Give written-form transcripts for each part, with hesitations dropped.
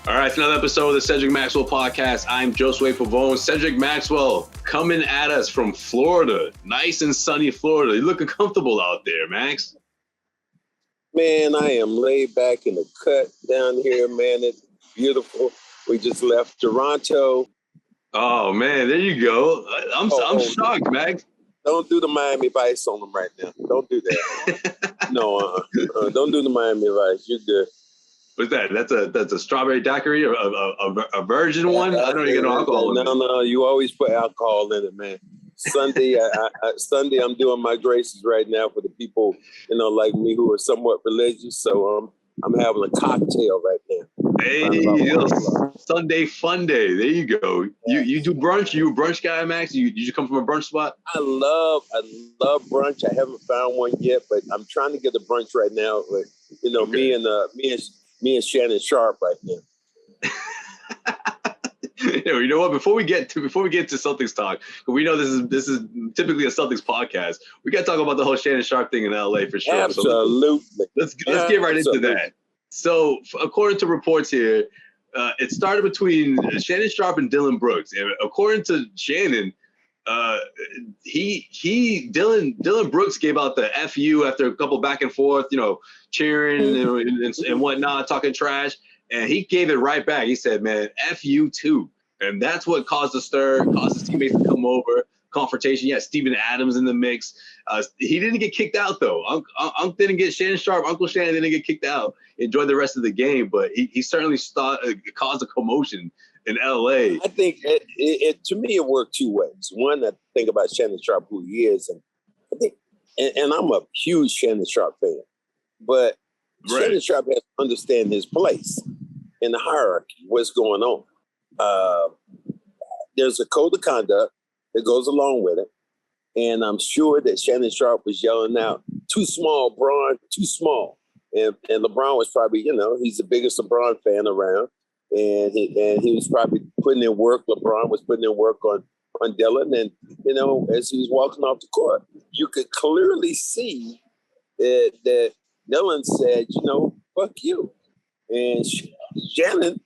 All right, it's another episode of the Cedric Maxwell podcast. I'm Josue Pavone. Cedric Maxwell coming at us from Florida. Nice and sunny Florida. You looking comfortable out there, Max? Man, I am laid back in the cut down here, man. It's beautiful. We just left Toronto. Oh, man, there you go. I'm shocked, Max. Don't do the Miami Vice on them right now. Don't do that. No, don't do the Miami Vice. You're good. What's that? That's a strawberry daiquiri, a virgin one? I don't even get no alcohol in it. No, you always put alcohol in it, man. Sunday, Sunday, I'm doing my graces right now for the people, like me who are somewhat religious. So I'm having a cocktail right now. Hey, Sunday fun day. There you go. You do brunch? You a brunch guy, Max? You just come from a brunch spot? I love brunch. I haven't found one yet, but I'm trying to get a brunch right now. With, okay. me and Shannon Sharpe right now. You know what? Before we get to Celtics talk, we know this is typically a Celtics podcast. We got to talk about the whole Shannon Sharpe thing in LA for sure. Absolutely. So let's get right into that. So, according to reports here, it started between Shannon Sharpe and Dillon Brooks. And according to Shannon, Dillon Brooks gave out the FU after a couple back and forth, cheering and whatnot, talking trash. And he gave it right back. He said, man, F you too. And that's what caused the stir, caused his teammates to come over. Confrontation. Yeah, Steven Adams in the mix. He didn't get kicked out, though. Didn't get Shannon Sharpe. Uncle Shannon didn't get kicked out. Enjoyed the rest of the game, but he certainly caused a commotion in L.A. I think to me, it worked two ways. One, I think about Shannon Sharpe, who he is. And I think, and I'm a huge Shannon Sharpe fan, but right. Shannon Sharpe has to understand his place in the hierarchy, what's going on. There's a code of conduct that goes along with it. And I'm sure that Shannon Sharpe was yelling out, too small, Bron, too small. And LeBron was probably, he's the biggest LeBron fan around. And he was probably putting in work. LeBron was putting in work on Dillon. And, as he was walking off the court, you could clearly see that Dillon said, fuck you. And Shannon,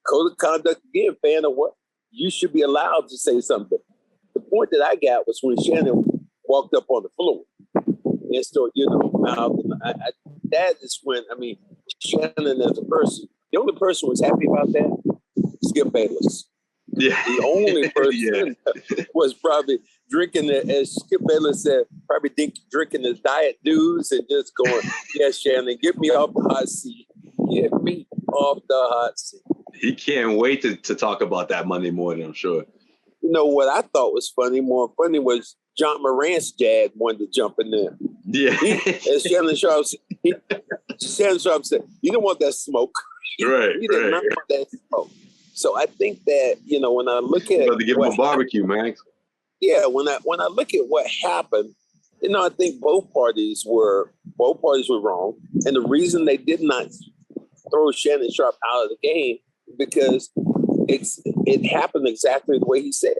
code of conduct again, fan of what? You should be allowed to say something. The point that I got was when Shannon walked up on the floor and started, mouth. That is when, Shannon as a person, the only person who was happy about that, Skip Bayless. Yeah. The only person was probably drinking, as Skip Bayless said, probably drinking the Diet Dews and just going, yes, Shannon, get me off the hot seat. Get me off the hot seat. He can't wait to talk about that Monday morning, I'm sure. What I thought was more funny was Ja Morant's dad wanted to jump in there. Yeah. As Shannon Sharpe said, you don't want that smoke. Right. You did not want that smoke. So I think that, when I look at to give him a barbecue, Max. Yeah, when I look at what happened, I think both parties were wrong. And the reason they did not throw Shannon Sharpe out of the game because it happened exactly the way he said.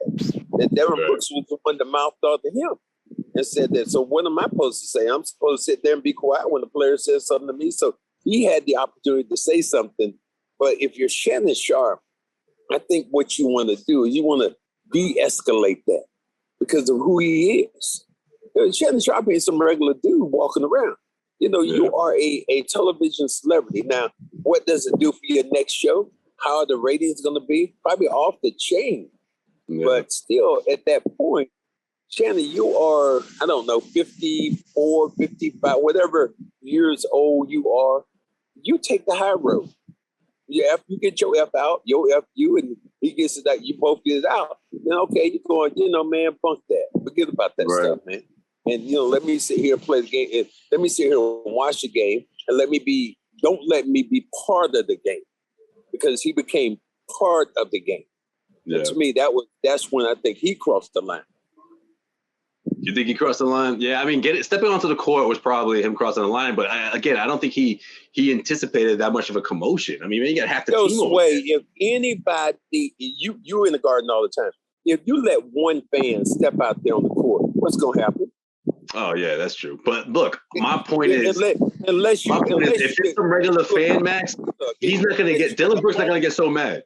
That Derrick Brooks was the one that mouthed off to him and said that. So what am I supposed to say? I'm supposed to sit there and be quiet when the player says something to me. So he had the opportunity to say something. But if you're Shannon Sharpe, I think what you want to do is you want to de-escalate that because of who he is. Shannon Sharpe ain't some regular dude walking around. You are a television celebrity. Now, what does it do for your next show? How are the ratings going to be? Probably off the chain. Yeah. But still, at that point, Shannon, you are, 54, 55, whatever years old you are, you take the high road. You get your F out, your F you, and he gets it out, you both get it out. Then, okay, you're going, man, funk that. Forget about that stuff, man. And, let me sit here and play the game. And let me sit here and watch the game. And don't let me be part of the game. Because he became part of the game. Yeah. And to me, that's when I think he crossed the line. You think he crossed the line? Yeah, stepping onto the court was probably him crossing the line. But I don't think he anticipated that much of a commotion. You got to have to team away. If anybody, you're in the Garden all the time. If you let one fan step out there on the court, what's going to happen? Oh yeah, that's true. But look, my point is, unless if it's a regular fan, Max, he's not going to get. Dillon Brooks not going to get so mad.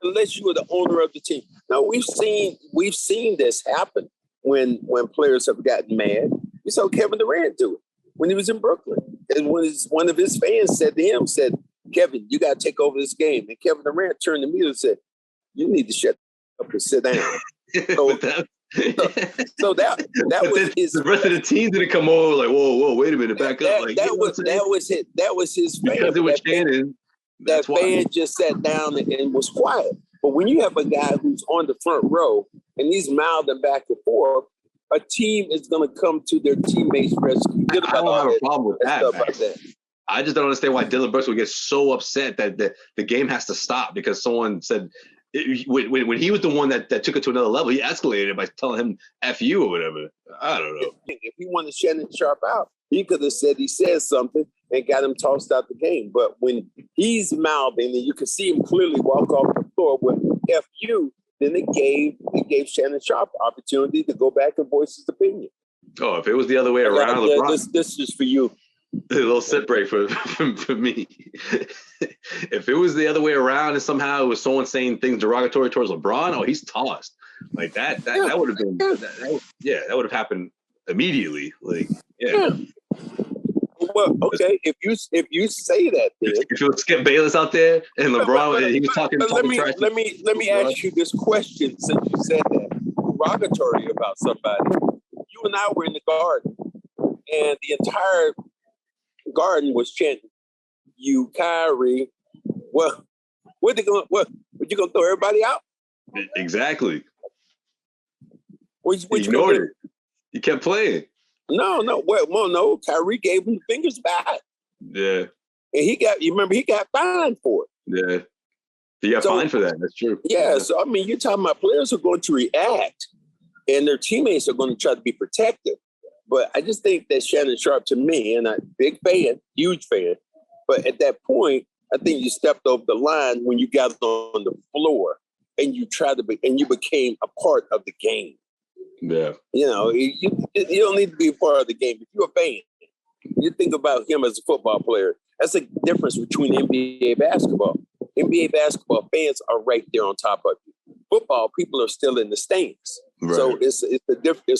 Unless you are the owner of the team. No, we've seen this happen when players have gotten mad. We saw Kevin Durant do it when he was in Brooklyn. And when one of his fans said to him, Kevin, you got to take over this game. And Kevin Durant turned to me and said, you need to shut up and sit down. So that was his. The rest of the team didn't come over like, whoa, wait a minute, back up. Like, that was his fan. Because it was Shannon. That fan just sat down and was quiet. But when you have a guy who's on the front row and he's mouthing back and forth, a team is going to come to their teammates' rescue. I don't have a problem with that. I just don't understand why Dillon Brooks would get so upset that the game has to stop because someone said when he was the one that took it to another level, he escalated it by telling him F you or whatever. I don't know. If he wanted Shannon Sharpe out, he could have said he said something and got him tossed out the game. But when he's mouthing and you can see him clearly walk off the floor with F you, then it gave Shannon Sharpe opportunity to go back and voice his opinion. Oh, if it was the other way around, this is for you. A little sit break for me. If it was the other way around and somehow it was someone saying things derogatory towards LeBron, oh, he's tossed. Like that would have been that would have happened immediately. Like Well, okay, if you say that, then, if it was Skip Bayless out there and LeBron, he was talking. Let me ask you this question since you said that derogatory about somebody. You and I were in the garden, and the entire garden was chanting, "You, Kyrie." Well, what you gonna throw everybody out? Exactly. What you ignored it. He kept playing. No. Well, no. Kyrie gave him the fingers back. Yeah. And he got fined for it. Yeah. He got fined for that. That's true. Yeah. So, I mean, you're talking about players are going to react and their teammates are going to try to be protective. But I just think that Shannon Sharpe, to me, and I'm a big fan, huge fan, but at that point, I think you stepped over the line when you got on the floor and you became a part of the game. Yeah. You know, you don't need to be a part of the game. If you're a fan, you think about him as a football player. That's the difference between NBA basketball. NBA basketball fans are right there on top of you. Football, people are still in the stands. Right. So it's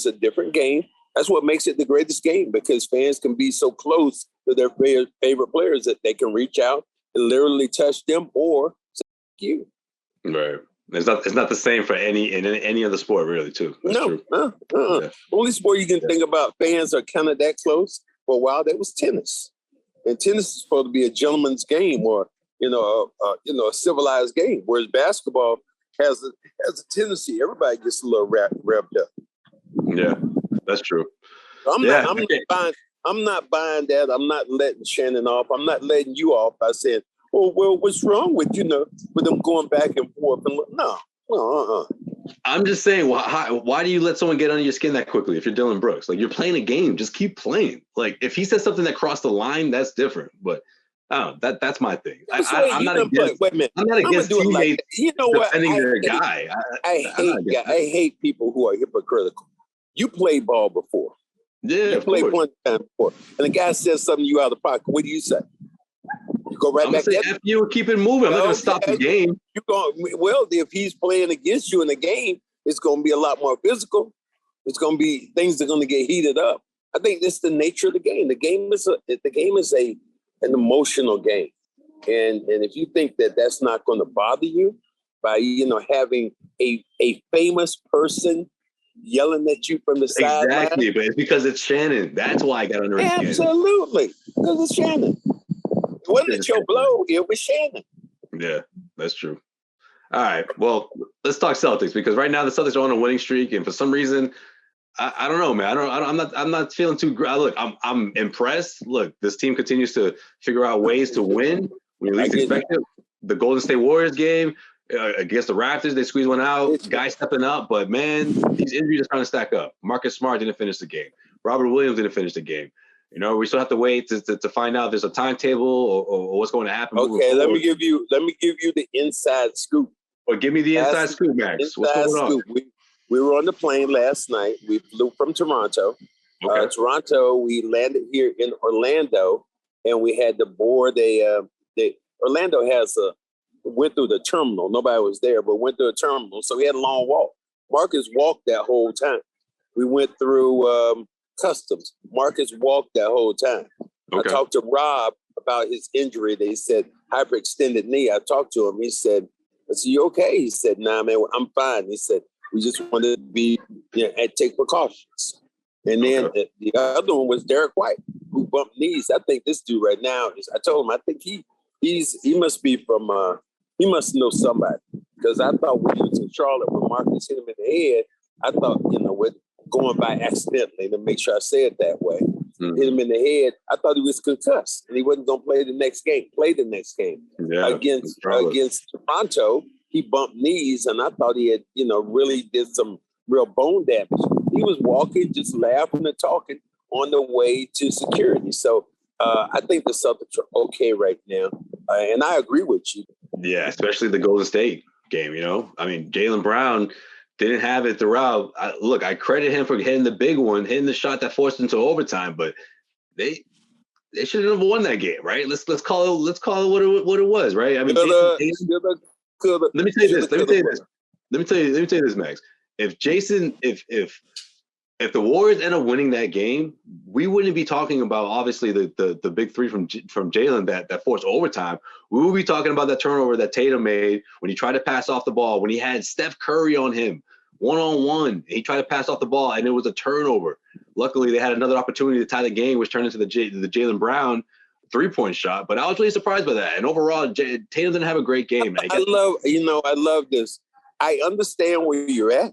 a different game. That's what makes it the greatest game, because fans can be so close to their favorite players that they can reach out and literally touch them or say you. Right. It's not the same for any other sport, really, too. That's true. Yeah. Only sport you can think about fans are kind of that close. For a while, that was tennis, and tennis is supposed to be a gentleman's game, or a civilized game. Whereas basketball has a tendency, everybody gets a little revved up. Yeah, that's true. I'm not buying that. I'm not letting Shannon off. I'm not letting you off by saying, "Oh, well, what's wrong with them going back and forth?" And no. I'm just saying, why do you let someone get under your skin that quickly? If you're Dillon Brooks, like, you're playing a game, just keep playing. Like, if he says something that crossed the line, that's different. But that's my thing. I'm not against teammates defending their guy. I hate people who are hypocritical. You played ball before. Yeah, you played one time before, and the guy says something to you out of the pocket. What do you say? You go right back there. F you and keep it moving. I'm not going to stop the game. If he's playing against you in the game, it's going to be a lot more physical. It's going to be things are going to get heated up. I think that's the nature of the game. The game is an emotional game, and if you think that that's not going to bother you by having a famous person yelling at you from the sideline. Exactly, but it's because it's Shannon. That's why I got under his skin. Absolutely, because it's Shannon. It wasn't Joe Blow. It was Shannon. Yeah, that's true. All right, well, let's talk Celtics, because right now the Celtics are on a winning streak, and for some reason, I don't know, man. I'm not feeling too great. Look, I'm impressed. Look, this team continues to figure out ways to win when you least expect it. The Golden State Warriors game against the Raptors, they squeezed one out. Guys stepping up, but man, these injuries are starting to stack up. Marcus Smart didn't finish the game. Robert Williams didn't finish the game. We still have to wait to find out if there's a timetable or what's going to happen. Okay, let me give you the inside scoop. Well, give me the inside scoop, Max. What's going on? We were on the plane last night. We flew from Toronto, Okay. Toronto, we landed here in Orlando, and we had to board Orlando went through the terminal. Nobody was there, but went through a terminal. So we had a long walk. Marcus walked that whole time. We went through customs. Marcus walked that whole time. Okay. I talked to Rob about his injury. They said hyperextended knee. I talked to him. He said, I said, you okay? He said, nah, man, I'm fine. He said, we just wanted to be, and take precautions. And then the other one was Derrick White, who bumped knees. I think this dude right now I told him, I think he must be from, he must know somebody. Because I thought when he was in Charlotte, when Marcus hit him in the head, I thought, with going by accidentally, to make sure I say it that way, hit him in the head, I thought he was concussed and he wasn't going to play the next game. Against Toronto, he bumped knees, and I thought he had, really did some real bone damage. He was walking, just laughing and talking on the way to security. So I think the Celtics are okay right now. And I agree with you. Yeah, especially the Golden State game, I mean, Jaylen Brown didn't have it throughout. I credit him for hitting the big one, hitting the shot that forced into overtime, but they should have won that game, right? Let's call it what it was, right? I mean, let me tell you this, Max. If the Warriors end up winning that game, we wouldn't be talking about obviously the big three from Jaylen that forced overtime. We would be talking about that turnover that Tatum made when he tried to pass off the ball, when he had Steph Curry on him one-on-one. He tried to pass off the ball, and it was a turnover. Luckily, they had another opportunity to tie the game, which turned into the Jaylen Brown three-point shot. But I was really surprised by that. And overall, Tatum didn't have a great game. I love this. I understand where you're at,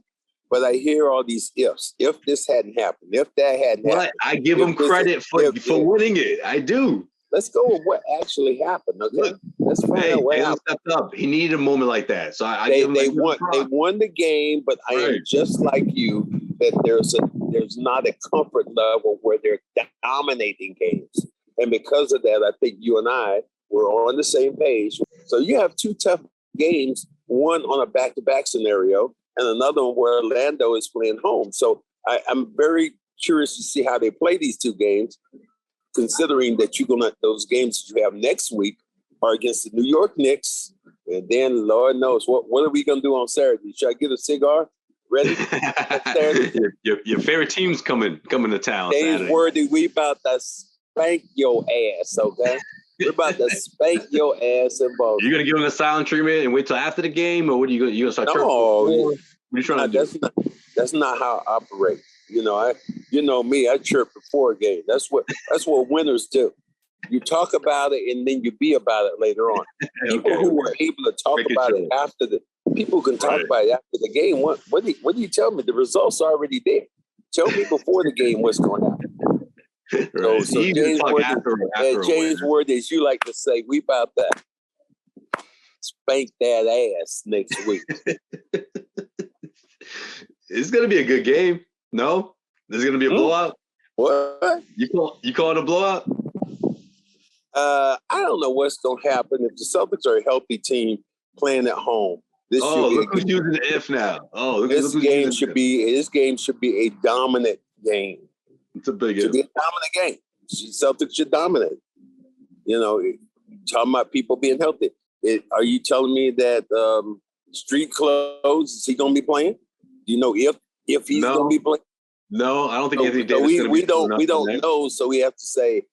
but I hear all these ifs. If this hadn't happened, if that hadn't happened. I give him credit for winning it. I do. Let's go with what actually happened. Okay, let's find out what happened. Stepped up. He needed a moment like that. So they won the game, but I am just like you that there's not a comfort level where they're dominating games, and because of that, I think you and I were on the same page. So you have two tough games, one on a back-to-back scenario, and another one where Orlando is playing home. So I'm very curious to see how they play these two games, considering that those games that you have next week are against the New York Knicks, and then Lord knows what are we gonna do on Saturday? Should I get a cigar ready? your favorite team's coming to town. James Worthy, we about to spank your ass, okay? We're about to spank your ass in Boston. You're gonna give them the silent treatment and wait till after the game, or what are you gonna start? No, what are you trying to do? That's not how I operate. You know me. I chirp before a game. That's what winners do. You talk about it and then you be about it later on. People who were able to talk about it after people can talk about it after the game. What do you tell me? The results are already there. Tell me before the game what's going to happen. Right. So James Worthy, as you like to say, we about that spank that ass next week. It's gonna be a good game. No, there's gonna be a blowout. What? You call it a blowout? I don't know what's gonna happen if the Celtics are a healthy team playing at home. Look who's using the if now. This game should be a dominant game. It's a big if. It should be a dominant game. Celtics should dominate. Talking about people being healthy. Are you telling me that Street Clothes, is he gonna be playing? Do you know if he's gonna be playing? No, I don't think Anthony Davis. We don't know, so we have to say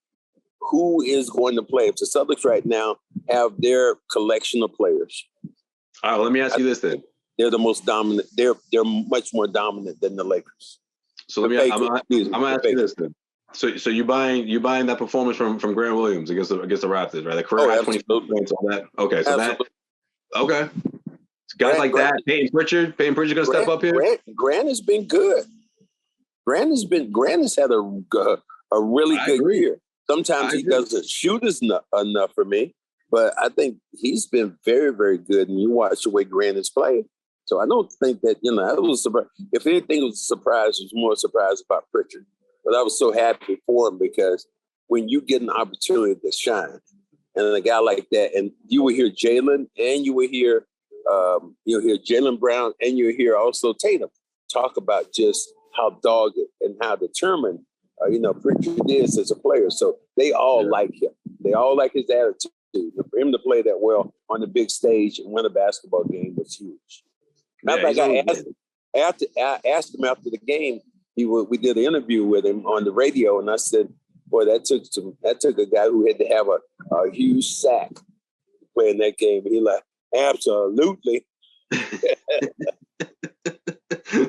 who is going to play. If the Celtics right now have their collection of players. All right, well, let me ask you this then. They're the most dominant. They're much more dominant than the Lakers. So I'm gonna ask you this then. So you buying that performance from Grant Williams against the Raptors, right? The career high 24 points on that. Okay, so okay. Guys like that, Peyton Pritchard gonna step up here. Grant has been good. Grant has had a really good year. Sometimes he doesn't shoot enough for me, but I think he's been very, very good. And you watch the way Grant has played. So I don't think that, that was a surprise. If anything was a surprise, it was more a surprise about Pritchard. But I was so happy for him because when you get an opportunity to shine, and a guy like that, and you will hear Jaylen, and you will hear you'll hear Jaylen Brown, and you'll hear also Tatum talk about just how dogged and how determined Pritchard is as a player. So they all like him. They all like his attitude. For him to play that well on the big stage and win a basketball game was huge. Matter of fact, I asked him after the game. We did an interview with him on the radio, and I said, "Boy, that took a guy who had to have a huge sack playing that game." And he like, "Absolutely."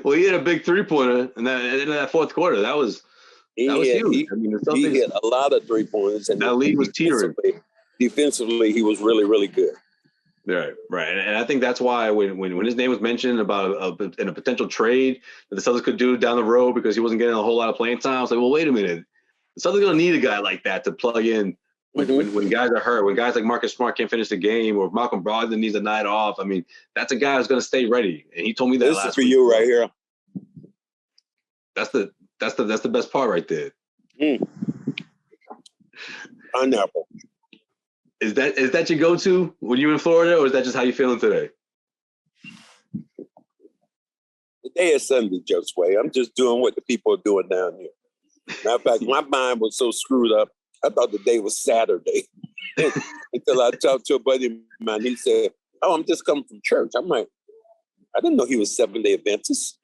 Well, he had a big 3-pointer in that fourth quarter. That was huge. He hit a lot of 3-pointers, and that league was teetering. Defensively, he was really, really good. Right. And I think that's why when his name was mentioned about in a potential trade that the Celtics could do down the road because he wasn't getting a whole lot of playing time, I was like, well, wait a minute. The Celtics going to need a guy like that to plug in when guys are hurt, when guys like Marcus Smart can't finish the game, or Malcolm Brogdon needs a night off. I mean, that's a guy who's going to stay ready. And he told me that this last is for week. you right here. That's the best part right there. Pineapple. Is that your go-to when you're in Florida, or is that just how you're feeling today? The day is Sunday, Josue. I'm just doing what the people are doing down here. Matter of fact, my mind was so screwed up, I thought the day was Saturday. Until I talked to a buddy of mine. He said, "Oh, I'm just coming from church." I'm like, I didn't know he was Seventh-day Adventist.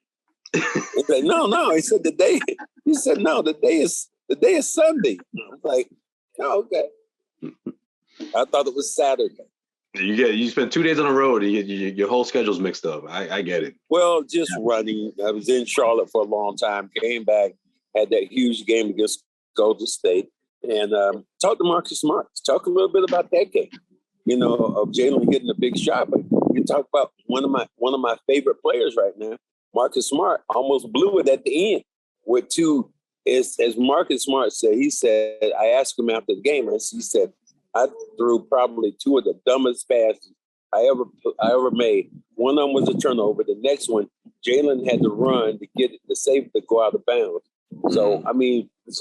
He said, No. He said, the day is Sunday. I was like, oh, okay. I thought it was Saturday. You spend 2 days on the road and your whole schedule's mixed up. I get it. Well, just running. I was in Charlotte for a long time, came back, had that huge game against Golden State, and talked to Marcus Smart. Talk a little bit about that game, of Jalen hitting a big shot. But you talk about one of my favorite players right now, Marcus Smart, almost blew it at the end with two. As Marcus Smart said, he said, I asked him after the game, and he said, I threw probably two of the dumbest passes I ever made. One of them was a turnover. The next one, Jalen had to run to get it to save it to go out of bounds. So, it's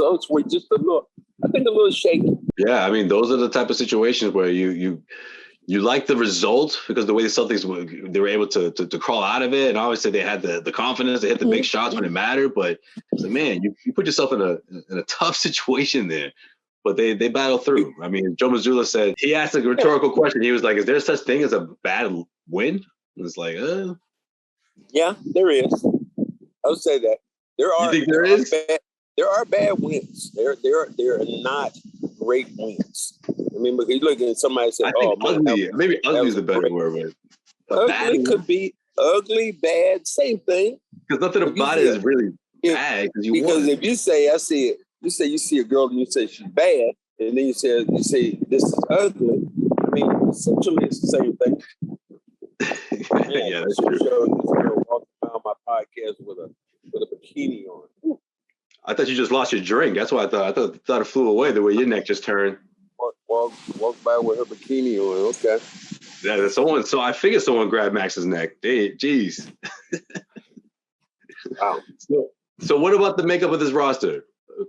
just a little shaky. Yeah, those are the type of situations where you like the result because the way the Celtics they were able to crawl out of it, and obviously they had the confidence to hit the big shots when it mattered. But it's like, man, you put yourself in a tough situation there. But they battled through. Joe Mazzulla said, he asked a rhetorical question. He was like, is there such thing as a bad win? And it's like, yeah, there is. I would say that. There are bad wins. There are not great wins. Because you look at somebody and say, maybe ugly is the better word. But ugly could be ugly, bad, same thing. Because nothing about it is really bad. Because if you say, I see it, you see a girl and you say she's bad, and then you say this is ugly. Essentially it's the same thing. Yeah, that's true. This girl walking around my podcast with a bikini on. I thought you just lost your drink. That's why I thought it flew away the way your neck just turned. Walk by with her bikini on. Okay. Yeah, so I figured someone grabbed Max's neck. Jeez. Wow. So what about the makeup of this roster?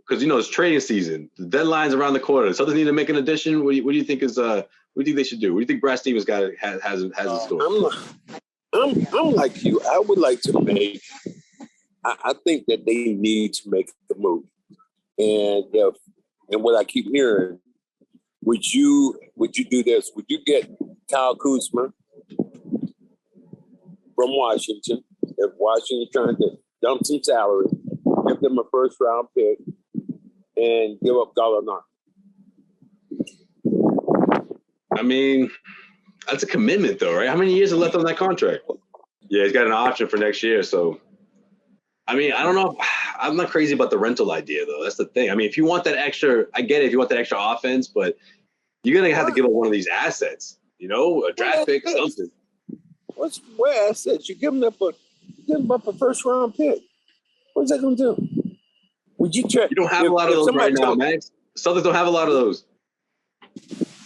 Because it's trading season. The deadline's around the corner. So they need to make an addition. What do you think is what do you think they should do? What do you think Brad Stevens has in store? I'm like you. I would like to make. I think that they need to make the move. And what I keep hearing, would you do this? Would you get Kyle Kuzma from Washington? If Washington's trying to dump some salary, give them a first-round pick, and give up Gallinari. That's a commitment, though, right? How many years are left on that contract? Yeah, he's got an option for next year, so. I don't know. I'm not crazy about the rental idea, though. That's the thing. If you want that extra, I get it if you want that extra offense, but you're going to have to give up one of these assets, a draft pick, something. What assets? You give them up a first-round pick. What's that going to do? Would you check? You don't have a lot of those right now, Max. Celtics don't have a lot of those.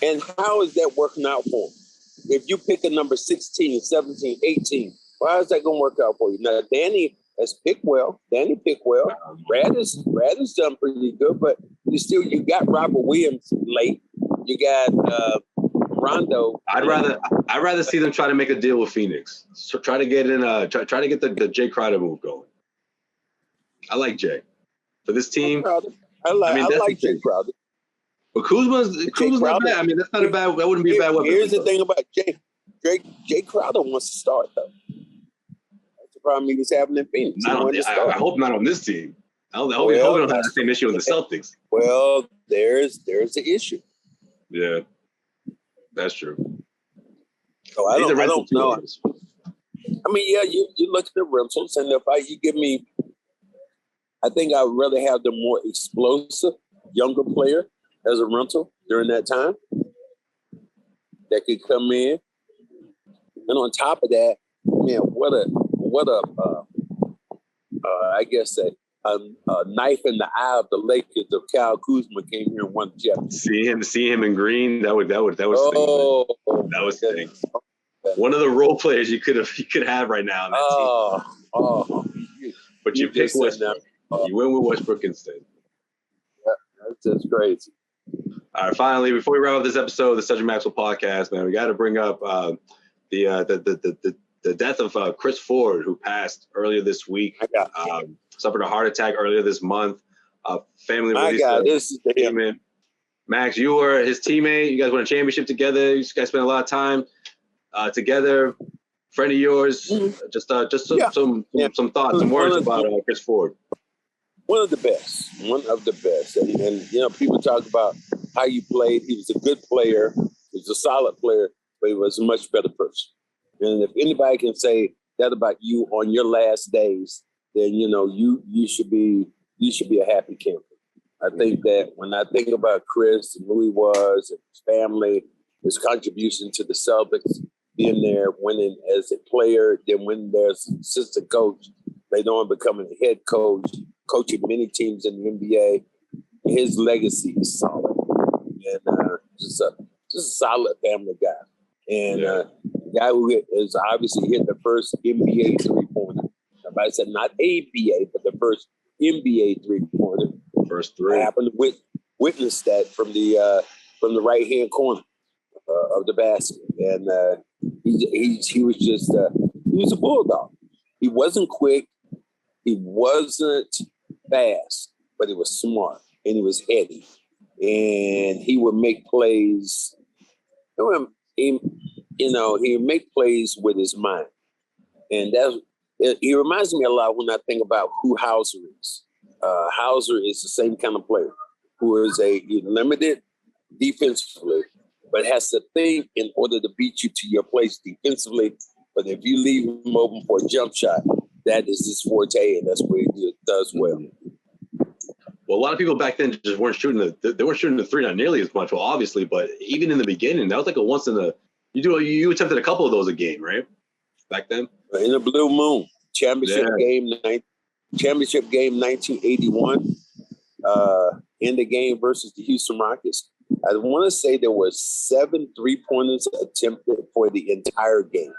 And how is that working out for them? If you pick a number 16, 17, 18, how is that going to work out for you? Now, Danny picked well. Brad has done pretty good, but you got Robert Williams late. You got Rondo. I'd rather see them try to make a deal with Phoenix. So try to get in try to get the Jay Crowder move going. I like Jay. for this team. I like Jay Crowder. But Kuzma's not bad. I mean, that's not a bad. That wouldn't be a bad weapon. Here's the thing about Jay Crowder wants to start though. That's the problem he was having in Phoenix. I hope not on this team. I hope we don't have the same issue with the Celtics. Well, there's the issue. Yeah, that's true. So I don't know. I mean, yeah, you look at the rentals, and if you give me, I think I would rather have the more explosive younger player as a rental during that time that could come in. And on top of that, man, what a I guess a knife in the eye of the Lakers if Kyle Kuzma came here and won the championship. See him in green. That was thing. One of the role players you could have right now in that team. But you picked Westbrook. You went with Westbrook instead. Yeah, that's just crazy. All right, finally, before we wrap up this episode of the Cedric Maxwell podcast, man, we got to bring up the death of Chris Ford, who passed earlier this week. Suffered a heart attack earlier this month. Family released a statement. Max, you were his teammate. You guys won a championship together. You guys spent a lot of time together. Friend of yours. Just some thoughts, some words about Chris Ford. One of the best. And people talk about how you played. He was a good player. He was a solid player, but he was a much better person. And if anybody can say that about you on your last days, then you should be a happy camper. I think that when I think about Chris and who he was and his family, his contribution to the Celtics, being there, winning as a player, then when there's assistant coach, later on becoming a head coach, coaching many teams in the NBA, his legacy is solid. And just a solid family guy. And a guy who has obviously hit the first NBA three-pointer. I said not ABA, but the first NBA three-pointer. First three. I happened to witness that from the right-hand corner of the basket. And he was just he was a bulldog. He wasn't quick. He wasn't fast, but he was smart and he was heady. And he would make plays. He would make plays with his mind. And he reminds me a lot when I think about who Hauser is. Hauser is the same kind of player who is limited defensively, but has to think in order to beat you to your place defensively. But if you leave him open for a jump shot, that is his forte, and that's what he does well. Well, a lot of people back then just weren't shooting the three not nearly as much. Well, obviously, but even in the beginning, that was like a once in a you attempted a couple of those a game, right? Back then, in the Blue Moon championship game 1981, in the game versus the Houston Rockets. I want to say there were 7 3-pointers attempted for the entire game.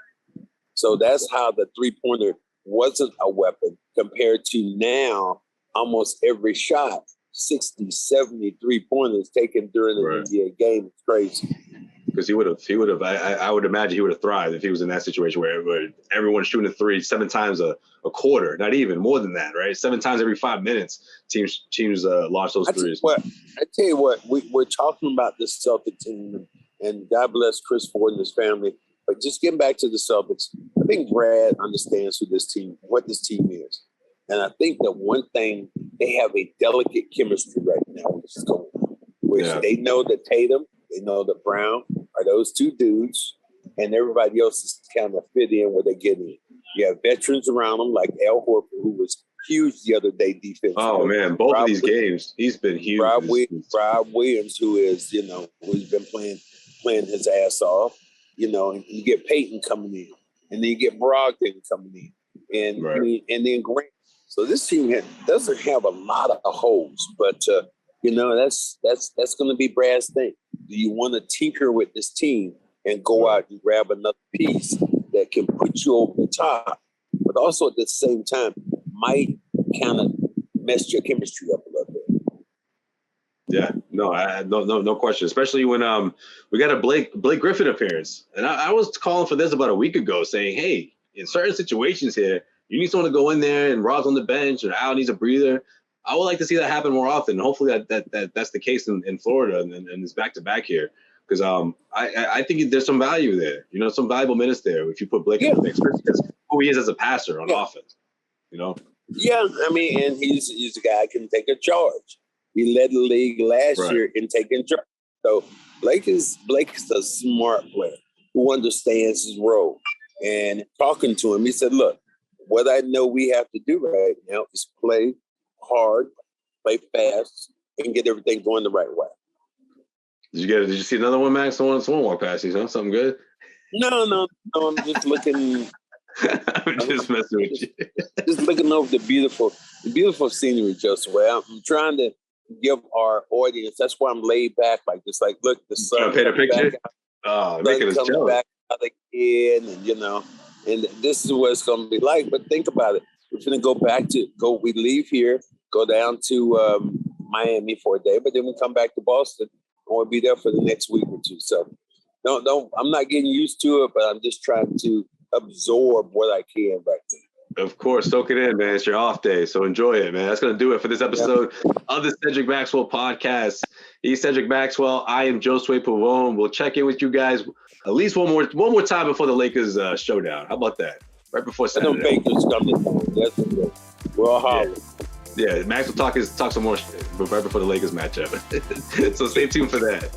So that's how the three-pointer wasn't a weapon compared to now. Almost every shot, 60, 70 3-pointers taken during the NBA game. It's crazy. Because he would have. I would imagine he would have thrived if he was in that situation where everyone's shooting a three 7 times a quarter, not even more than that, right? 7 times every 5 minutes, teams launch those threes. I tell you what, we're talking about the Celtics team, and God bless Chris Ford and his family. But just getting back to the Celtics, I think Brad understands what this team is. And I think that one thing, they have a delicate chemistry right now with this going on, which they know that Tatum, they know that Brown are those two dudes, and everybody else is kind of fit in where they get in. You have veterans around them like Al Horford, who was huge the other day defensively. Oh man, both of these games, he's been huge. Rob Williams, who's been playing his ass off. And you get Peyton coming in, and then you get Brogdon coming in, and then Grant. So this team doesn't have a lot of holes, but that's going to be Brad's thing. Do you want to tinker with this team and go out and grab another piece that can put you over the top, but also at the same time might kind of mess your chemistry up a little bit? Yeah, no question. Especially when we got a Blake Griffin appearance, and I was calling for this about a week ago, saying, hey, in certain situations here, you need someone to go in there and Rob's on the bench, or Al needs a breather. I would like to see that happen more often. Hopefully that's the case in Florida and it's back to back here. Because I think there's some value there, some valuable minutes there if you put Blake in the mix, because who he is as a passer on offense, Yeah, I mean, and he's a guy who can take a charge. He led the league last year in taking charge. So Blake is a smart player who understands his role. And talking to him, he said, "Look, what I know we have to do right now is play hard, play fast, and get everything going the right way." Did you see another one, Max? Someone walk past you, huh? Something good? No. I'm just looking. I'm just messing with you. Just looking over the beautiful scenery, Josue. I'm trying to give our audience. That's why I'm laid back like this. Like, look, the sun. Paint a picture. Making us jealous. Back out again, and and this is what it's going to be like. But think about it. We're going to we leave here, go down to Miami for a day, but then we come back to Boston, and we'll be there for the next week or two. So, don't. I'm not getting used to it, but I'm just trying to absorb what I can right now. Of course, soak it in, man. It's your off day, so enjoy it, man. That's going to do it for this episode of the Cedric Maxwell podcast. He's Cedric Maxwell. I am Josue Pavone. We'll check in with you guys at least one more time before the Lakers showdown. How about that? Right before Saturday. The Lakers coming. That's good. We're all hollering. Yeah, Max will talk some more shit right before the Lakers matchup. So stay tuned for that.